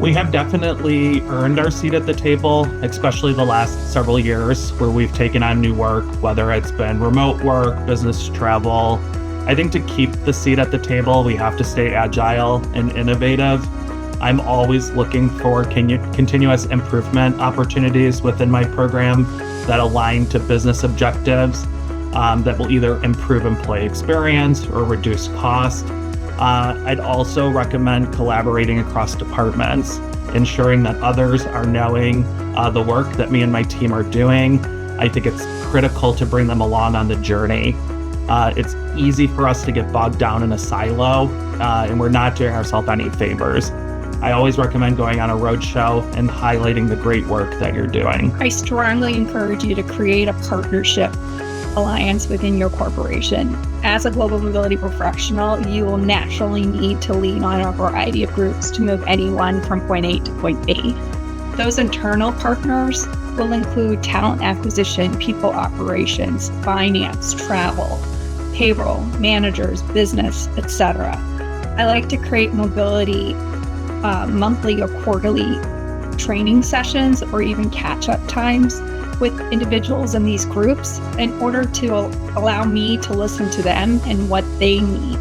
We have definitely earned our seat at the table, especially the last several years where we've taken on new work, whether it's been remote work, business travel. I think to keep the seat at the table, we have to stay agile and innovative. I'm always looking for continuous improvement opportunities within my program that align to business objectives that will either improve employee experience or reduce cost. I'd also recommend collaborating across departments, ensuring that others are knowing the work that me and my team are doing. I think it's critical to bring them along on the journey. It's easy for us to get bogged down in a silo, and we're not doing ourselves any favors. I always recommend going on a roadshow and highlighting the great work that you're doing. I strongly encourage you to create a partnership alliance within your corporation. As a global mobility professional, you will naturally need to lean on a variety of groups to move anyone from point A to point B. Those internal partners will include talent acquisition, people operations, finance, travel, payroll, managers, business, etc. I like to create mobility monthly or quarterly training sessions or even catch-up times with individuals in these groups in order to allow me to listen to them and what they need.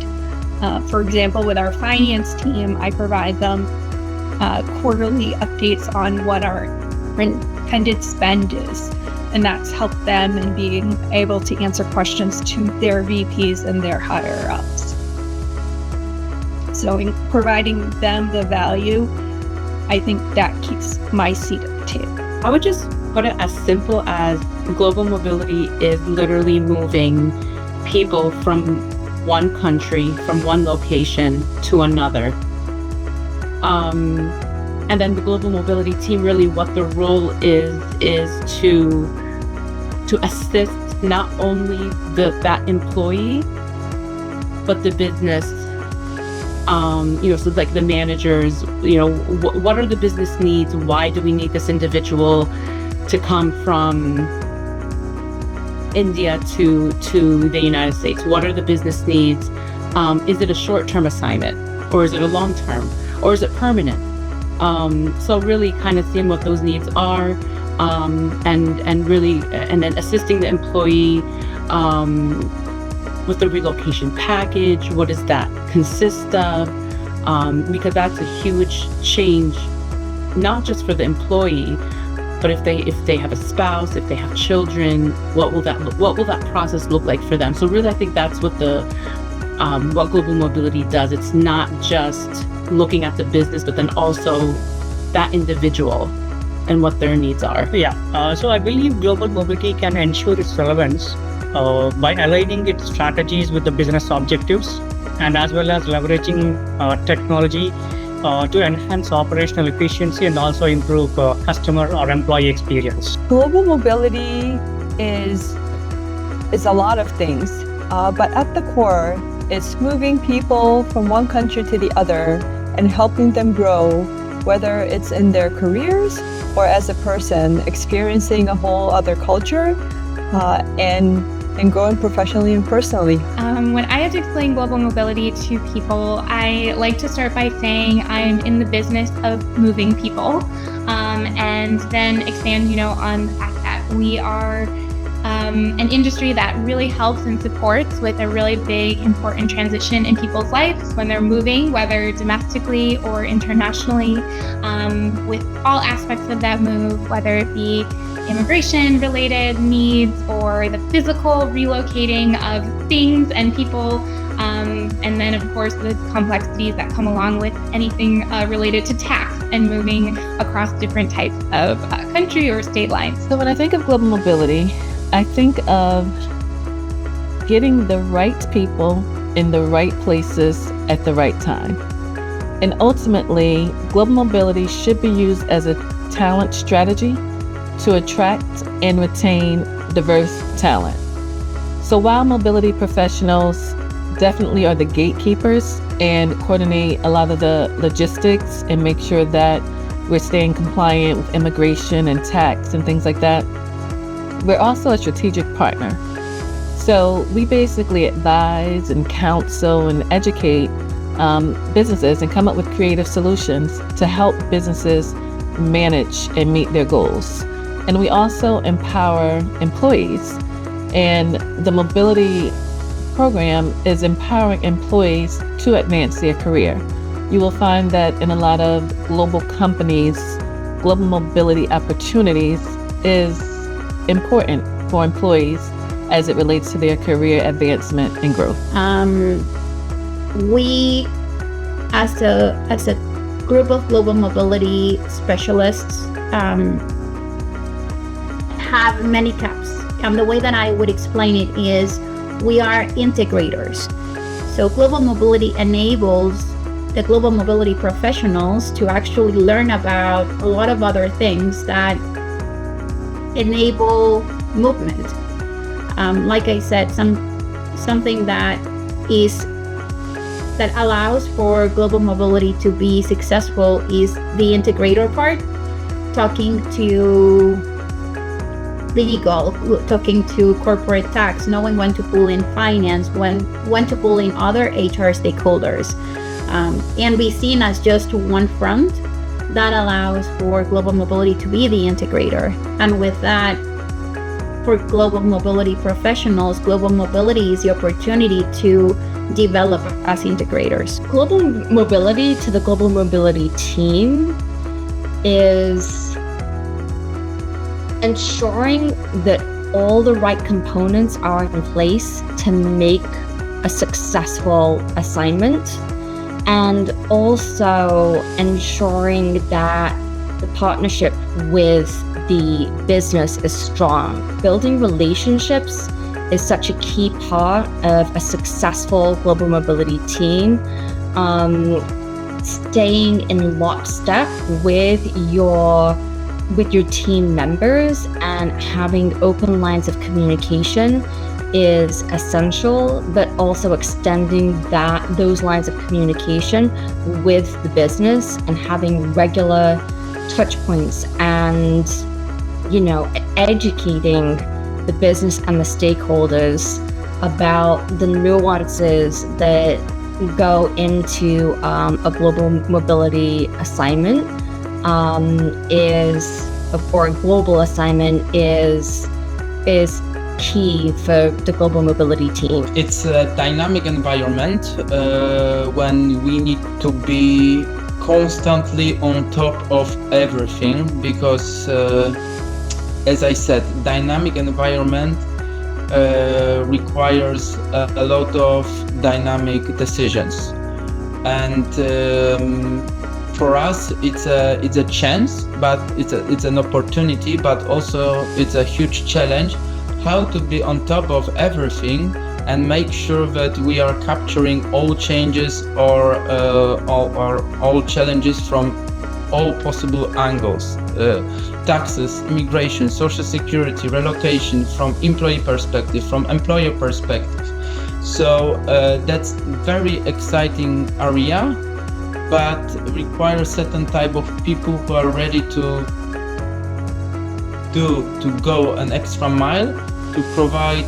For example, with our finance team, I provide them quarterly updates on what our intended spend is, and that's helped them in being able to answer questions to their VPs and their higher ups. So in providing them the value, I think that keeps my seat at the table. I would just put it as simple as global mobility is literally moving people from one country, from one location to another. And then the global mobility team, really what the role is to assist not only that employee, but the business. So like the managers, what are the business needs? Why do we need this individual to come from India to the United States? What are the business needs? Is it a short-term assignment, or is it a long-term, or is it permanent? So really kind of seeing what those needs are, and then assisting the employee with the relocation package. What does that consist of? Because that's a huge change, not just for the employee, but if they have a spouse, if they have children, what will that process look like for them? So really, I think that's what what global mobility does. It's not just looking at the business, but then also that individual and what their needs are. So I believe global mobility can ensure its relevance by aligning its strategies with the business objectives, and as well as leveraging technology to enhance operational efficiency and also improve customer or employee experience. Global mobility is a lot of things, but at the core, it's moving people from one country to the other and helping them grow, whether it's in their careers or as a person experiencing a whole other culture, and growing professionally and personally. When I have to explain global mobility to people, I like to start by saying I'm in the business of moving people, and then expand, on the fact that we are an industry that really helps and supports with a really big, important transition in people's lives when they're moving, whether domestically or internationally, with all aspects of that move, whether it be immigration-related needs or the physical relocating of things and people, and then, of course, the complexities that come along with anything related to tax and moving across different types of country or state lines. So when I think of global mobility, I think of getting the right people in the right places at the right time. And ultimately, global mobility should be used as a talent strategy to attract and retain diverse talent. So while mobility professionals definitely are the gatekeepers and coordinate a lot of the logistics and make sure that we're staying compliant with immigration and tax and things like that, we're also a strategic partner. So we basically advise and counsel and educate businesses and come up with creative solutions to help businesses manage and meet their goals. And we also empower employees. And the mobility program is empowering employees to advance their career. You will find that in a lot of global companies, global mobility opportunities is important for employees as it relates to their career advancement and growth. We, as a group of global mobility specialists, have many caps. The way that I would explain it is we are integrators. So global mobility enables the global mobility professionals to actually learn about a lot of other things that enable movement. Like I said, something that allows for global mobility to be successful is the integrator part, talking to legal, talking to corporate tax, knowing when to pull in finance, when to pull in other HR stakeholders, and be seen as just one front that allows for global mobility to be the integrator. And with that, for global mobility professionals, global mobility is the opportunity to develop as integrators. Global mobility to the global mobility team is ensuring that all the right components are in place to make a successful assignment, and also ensuring that the partnership with the business is strong. Building relationships is such a key part of a successful global mobility team. Staying in lockstep with your team members and having open lines of communication is essential, but also extending those lines of communication with the business and having regular touch points and, educating the business and the stakeholders about the nuances that go into a global mobility assignment or a global assignment is key for the global mobility team. It's a dynamic environment when we need to be constantly on top of everything because, as I said, dynamic environment requires a lot of dynamic decisions, and for us it's a chance, but it's an opportunity, but also it's a huge challenge how to be on top of everything and make sure that we are capturing all changes or all challenges from all possible angles. Taxes, immigration, social security, relocation, from employee perspective, from employer perspective. So that's very exciting area, but requires certain type of people who are ready to go an extra mile to provide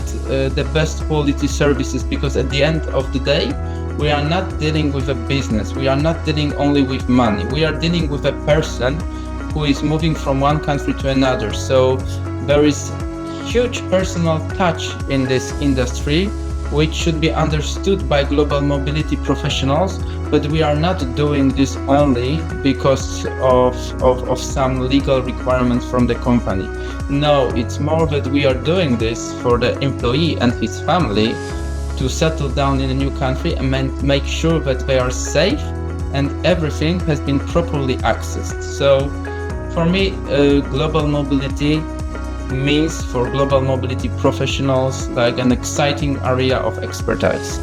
the best quality services, because at the end of the day we are not dealing with a business, we are not dealing only with money, we are dealing with a person who is moving from one country to another. So there is huge personal touch in this industry, which should be understood by global mobility professionals, but we are not doing this only because of some legal requirements from the company. No, it's more that we are doing this for the employee and his family to settle down in a new country and make sure that they are safe and everything has been properly accessed. So for me, global mobility means for global mobility professionals like an exciting area of expertise.